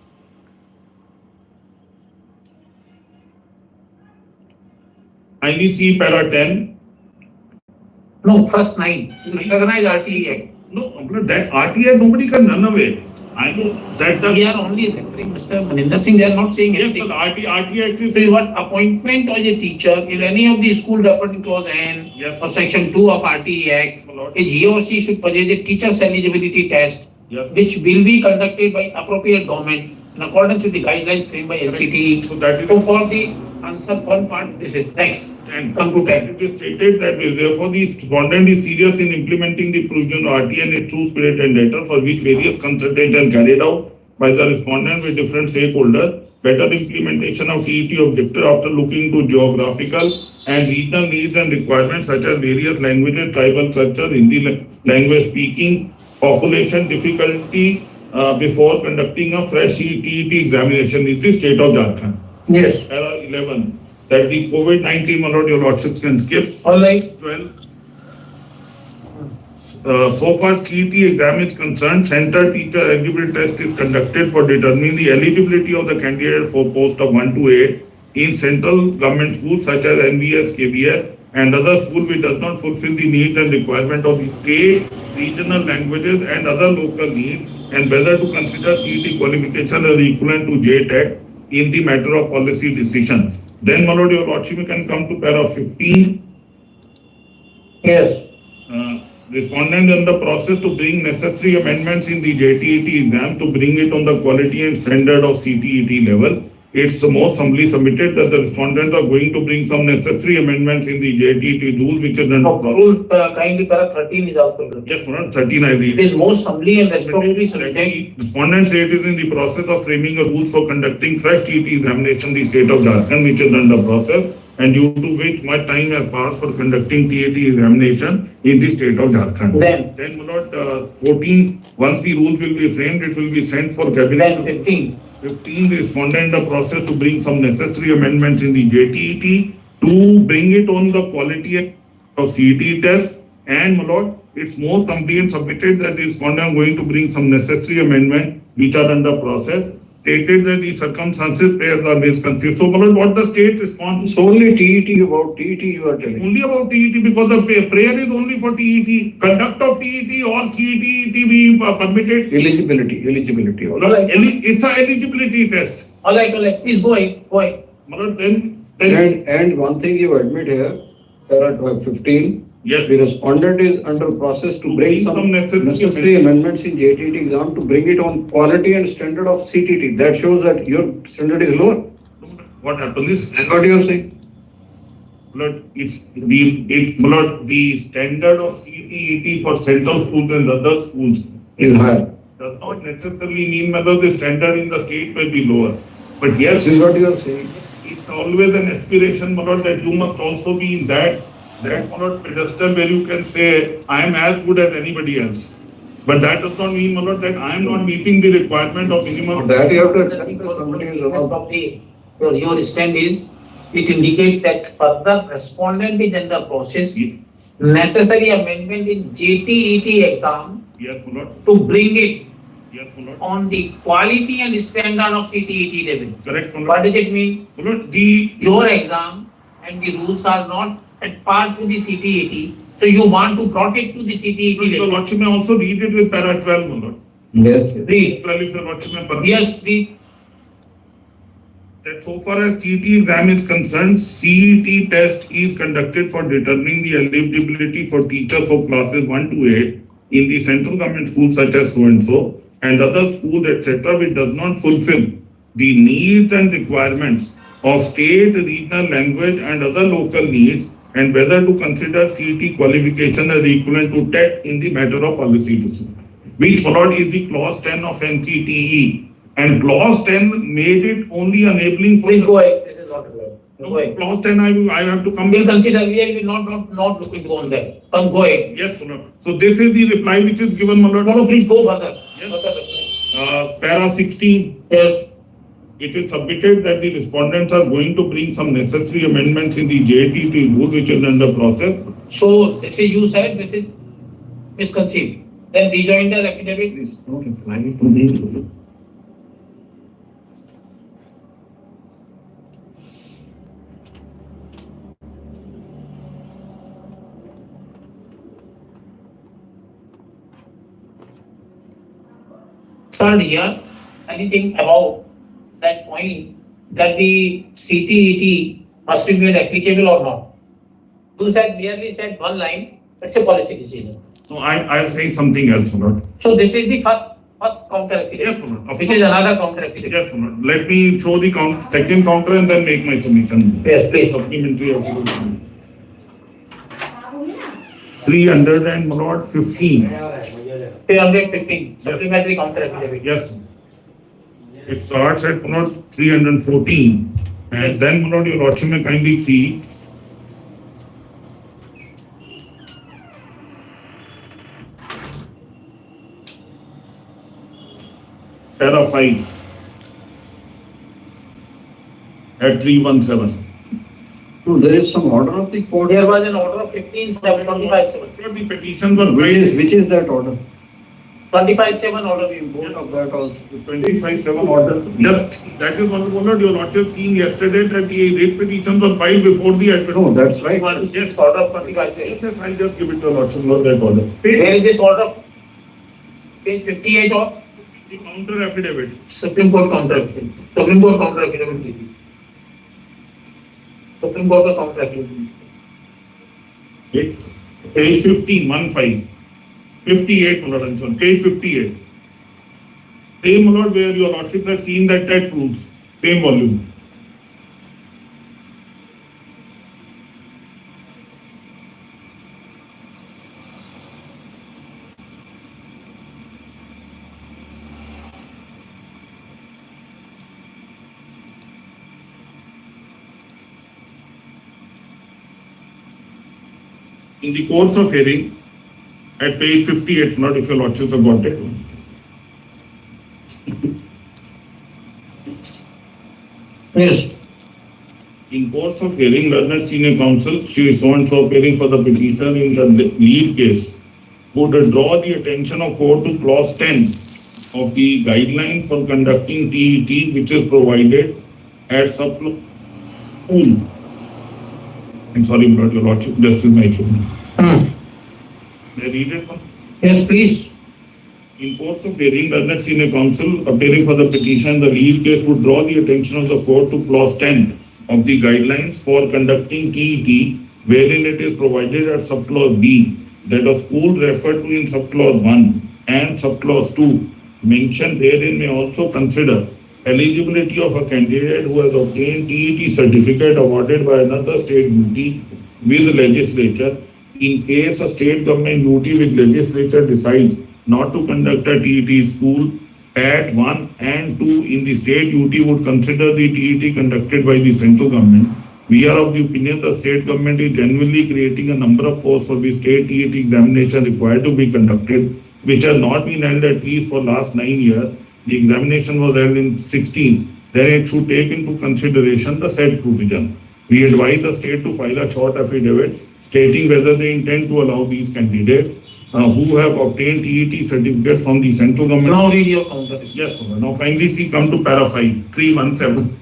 Kindly see para 10. No, first 9. You recognize RTE. No, that RTI nobody can run away. I know that We are only referring, Mr. Maninder Singh, they are not saying yes, anything. but RTI So you want appointment as a teacher in any of the school referred in clause N Yes. or section 2 of RTE Act, My Lord. is he or she should possess a teacher's eligibility test, Yes. which will be conducted by appropriate government in accordance with the guidelines framed by Correct. NCTE. So that is So for the answer one part, this is next. And Come to 10. it is stated that therefore the respondent is serious in implementing the provision of RT and its true spirit and letter, for which various consultations carried out by the respondent with different stakeholders. Better implementation of TET objective after looking to geographical and regional needs and requirements such as various languages, tribal culture, Hindi language speaking, population difficulty before conducting a fresh TET examination is the state of Jharkhand. Yes. Para 11, that the COVID-19, my lord, your lordships can skip. All right. 12. So far CET exam is concerned, Central TET eligibility test is conducted for determining the eligibility of the candidate for post of 1 to 8 in central government schools such as NBS, KBS and other schools which does not fulfill the needs and requirement of the state, regional languages and other local needs, and whether to consider CET qualification as equivalent to JTET in the matter of policy decision. Then, my lord, your lordship, you can come to para 15. Yes. Respondent in the process to bring necessary amendments in the JTET exam to bring it on the quality and standard of CTET level. It's most humbly submitted that the respondents are going to bring some necessary amendments in the JTET rule which is under Rule kindly para 13 is also good. Yes, Madam, 13 I read. It is most humbly and respectfully submitted. Respondent said it is in the process of framing a rules for conducting fresh TET examination in the state of Jharkhand which is under process, and due to which much time has passed for conducting TET examination in the state of Jharkhand. Then, my lord, 14, once the rules will be framed, it will be sent for cabinet. then 15. 15, the respondent in the process to bring some necessary amendments in the JTET to bring it on the quality of CET test. And my lord, it's most complete submitted that the respondent going to bring some necessary amendment which are under process. Stated that the circumstances pairs are misconceived. So, my lord, what the state response? It's only TET, about TET you are telling. Only about TET because the prayer is only for TET. Conduct of TET or CET be permitted. Eligibility. All right. It's an eligibility test. All right. Please go ahead. Madam, then And one thing you admit here, para 15, yes, the respondent is under process to bring some necessary amendments in JTET exam to bring it on quality and standard of CTT. That shows that your standard is lower. what happened is That's what you are saying. the standard of CTET for central schools and other schools Is higher. does not necessarily mean whether the standard in the state may be lower. But yes, This is what you are saying. it's always an aspiration, my lord, that you must also be in that my lord, pedestal where you can say, I am as good as anybody else. But that does not mean, my lord, that I am not meeting the requirement of For minimum. that you have to accept that somebody is above. From your stand is, it indicates that further respondent is under process. Necessary amendment in JTET exam Yes, my lord. to bring it Yes, my lord. on the quality and standard of CTET level. Correct, my lord. What does it mean? My lord, the Your exam and the rules are not at par to the CTET, so you want to brought it to the CTET your level. lordship may also read it with para 12, my lord. Yes. Read. 12 if your lordship may permit. Yes, read. That so far as CET exam is concerned, CET test is conducted for determining the eligibility for teachers for classes 1 to 8 in the central government schools such as so and other schools, etc., which does not fulfill the needs and requirements of state, regional, language, and other local needs, and whether to consider CET qualification as equivalent to TET in the matter of policy decision, which followed is the clause 10 of NCTE. And clause 10 made it only enabling for. Please go ahead. This is not good. Go No, ahead. clause 10, I have to come. We'll consider, we will not look into on that. Come, go ahead. Yes, my lord. So this is the reply which is given, my lord. No, please go further. Yes. Further reply. Para 16, Yes. it is submitted that the respondents are going to bring some necessary amendments in the JHTET rule which is under process. So, this is you said, this is misconceived. Then rejoinder affidavit. Please don't reply to me. Third here, anything about that point that the CTET must be made applicable or not? You said, merely said one line, it's a policy decision. So I am saying something else, my lord. So this is the first first counter affidavit. Yes, Lord. Which is another counter affidavit. Yes, Lord. Let me show the second counter and then make my submission. Yes, please. Supplementary affidavit. 315. 315, supplementary counter affidavit. Yes. It starts at 314. And then, your Lordship may kindly see. Para 5 at 317. No, there is some order of the court. There was an order of 15/7, 25/7. The petitions were Which is that order? 25/7 order. Both of that also. 25/7 order. Just that is what your Lordship seen yesterday that the writ petitions were filed before the advert. No, that's right. Yes, order of 25/7. Yes, I'll just give it to your Lordship, not that order. Where is this order? Page 58 of The counter affidavit. Supreme Court counter affidavit. Supreme Court counter affidavit लीजिए. Supreme Court का counter affidavit. Page 15, 58, my lord, and so on. Page 58. Same, my lord, where your Lordship has seen that TET rules. Same volume. In the course of hearing, at page 58, not if your Lordships have got it. Yes. In course of hearing, learned senior counsel, she is so and so appearing for the petition in the lead case, would draw the attention of court to clause 10 of the guideline for conducting TET, which is provided at SUPREAM. I'm sorry, but your Lordship, this is my children. May I read it? Yes, please. In course of hearing, learned senior counsel appearing for the petition, the lead case would draw the attention of the court to clause 10 of the guidelines for conducting TET, wherein it is provided at subclause B that a school referred to in subclause 1 and subclause 2 mentioned therein may also consider eligibility of a candidate who has obtained TET certificate awarded by another state UT with legislature in case a state government UT with legislature decides not to conduct a TET school at 1 and 2 in the state UT would consider the TET conducted by the central government. We are of the opinion the state government is genuinely creating a number of posts for the state TET examination required to be conducted, which has not been held at least for last 9 years. The examination was held in 16. Then it should take into consideration the said provision. We advise the state to file a short affidavit stating whether they intend to allow these candidates who have obtained TET certificate from the central government. Now read your counter. Yes, sir. Now finally see come to para 5, 317.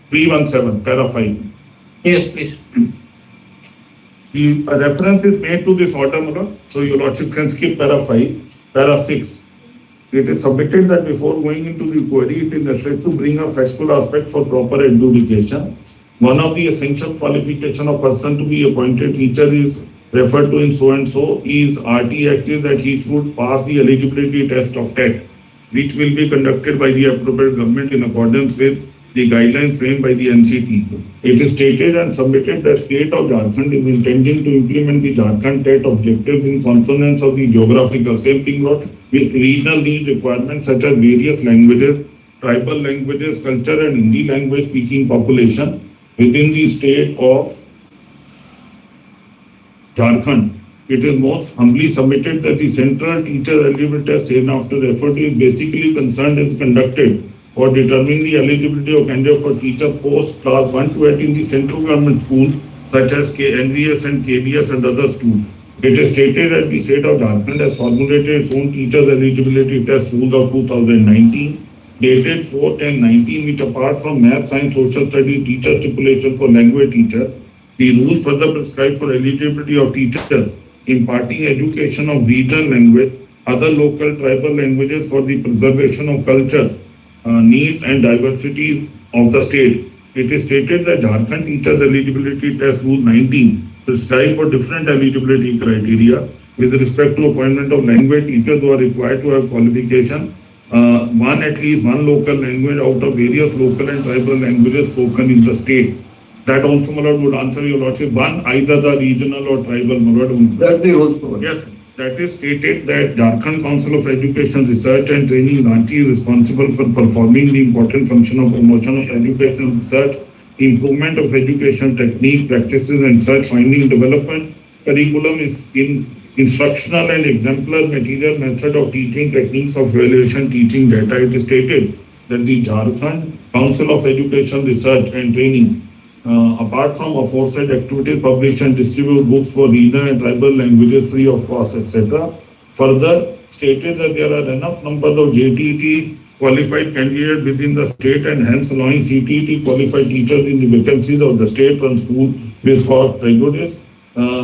317, para 5. Yes, please. The reference is made to this order, Mother. So your Lordship can skip para 5, para 6. It is submitted that before going into the query, it is necessary to bring a factual aspect for proper adjudication. One of the essential qualification of person to be appointed teacher is referred to in so and so is RT Act is that he should pass the eligibility test of TET, which will be conducted by the appropriate government in accordance with the guidelines framed by the NCT. It is stated and submitted that state of Jharkhand is intending to implement the Jharkhand TET objectives in consonance of the geographical, same thing with regional needs requirements such as various languages, tribal languages, culture and Hindi language speaking population within the state of Jharkhand. It is most humbly submitted that the Central Teacher Eligibility Test hereinafter referred to is basically concerned is conducted for determining the eligibility of candidate for teacher post class 1 to 8 in the central government school such as NVS and KBS and other schools. It is stated that the state of Jharkhand has formulated its own teachers eligibility test rules of 2019 dated 4/10/19 which apart from math, science, social studies teacher stipulation for language teacher, the rules further prescribe for eligibility of teacher imparting education of regional language, other local tribal languages for the preservation of culture, needs and diversities of the state. It is stated that Jharkhand Teachers Eligibility Test Rule 19 prescribe for different eligibility criteria with respect to appointment of language teachers who are required to have qualification. At least one local language out of various local and tribal languages spoken in the state. That also, my lord, would answer your lordship. One, either the regional or tribal, my lord. That they also. Yes, that is stated that Jharkhand Council of Education Research and Training, Ranchi, is responsible for performing the important function of promotion of education research, improvement of education technique, practices and such, finding development. Curriculum is in instructional and exemplar material, method of teaching, techniques of evaluation, teaching data. It is stated that the Jharkhand Council of Education Research and Training, apart from aforesaid activities, publish and distribute books for regional and tribal languages free of cost, etc. Further stated that there are enough numbers of JTET qualified candidates within the state and hence allowing CTET qualified teachers in the vacancies of the state and school with cost prejudice.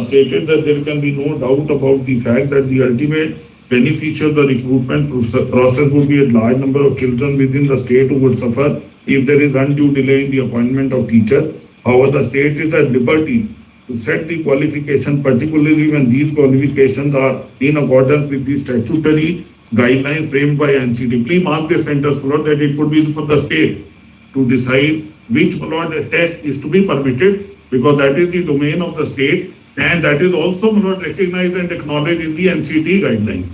Stated that there can be no doubt about the fact that the ultimate beneficiary of the recruitment process would be a large number of children within the state who would suffer if there is undue delay in the appointment of teachers. However, the state is at liberty to set the qualification, particularly when these qualifications are in accordance with the statutory guidelines framed by NCT. Please mark this sentence, Lord, that it would be for the state to decide which test is to be permitted, because that is the domain of the state, and that is also not recognized and acknowledged in the NCT guidelines.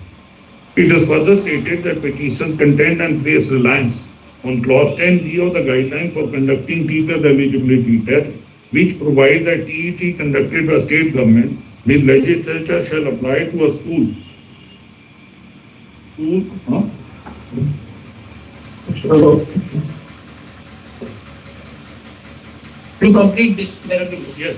It is further stated that petitions contain and place reliance on clause 10B of the guideline for conducting teacher eligibility test, which provide that TET conducted by state government with legislature shall apply to a school. To complete this narrative. Yes.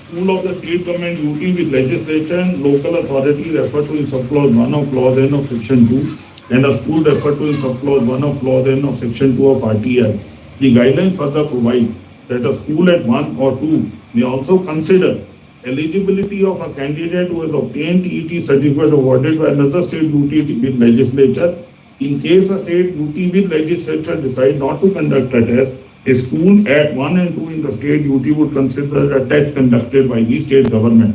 School of the state government UT with legislature and local authority referred to in subclause 1 of clause N of section 2 and a school referred to in subclause 1 of clause N of section 2 of RTR. The guidelines further provide that a school at 1 or 2 may also consider eligibility of a candidate who has obtained TET certificate awarded by another state UT with legislature. In case a state UT with legislature decide not to conduct a test, a school at 1 and 2 in the state UT would consider a TET conducted by the state government.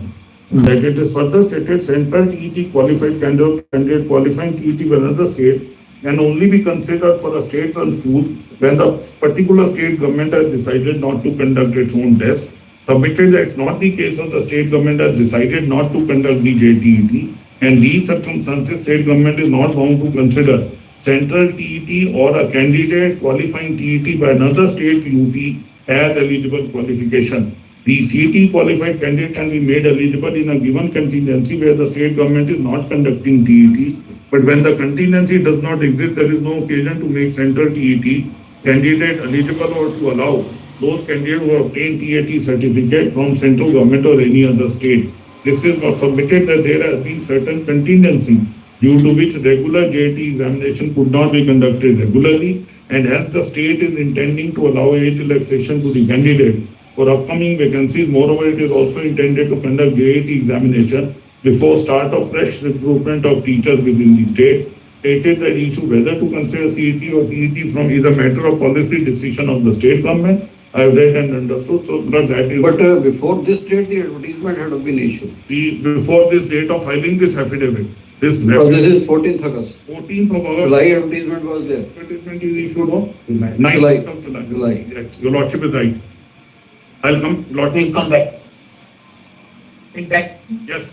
That it is further stated, Central TET qualified candidate qualifying TET by another state can only be considered for a state-run school when the particular state government has decided not to conduct its own test. Submitted that it's not the case of the state government has decided not to conduct the JTET, and these circumstances state government is not bound to consider Central TET or a candidate qualifying TET by another state UT as eligible qualification. The CT qualified candidate can be made eligible in a given contingency where the state government is not conducting TET. But when the contingency does not exist, there is no occasion to make Central TET candidate eligible or to allow those candidates who obtain TET certificate from central government or any other state. This is not submitted that there has been certain contingency due to which regular JT examination could not be conducted regularly, and hence the state is intending to allow age relaxation to the candidate for upcoming vacancies. Moreover, it is also intended to conduct JHTET examination before start of fresh recruitment of teachers within the state. Stated that issue whether to consider CET or TET from is a matter of policy decision of the state government. I have read and understood, so that is. But before this date, the advertisement had been issued. Before this date of filing this affidavit. This is 14th August. 14th of August. July advertisement was there. Advertisement is issued on 9th of July. July. Yes, your lordship is right. I'll come, lordship. We'll come back. In fact, Yes.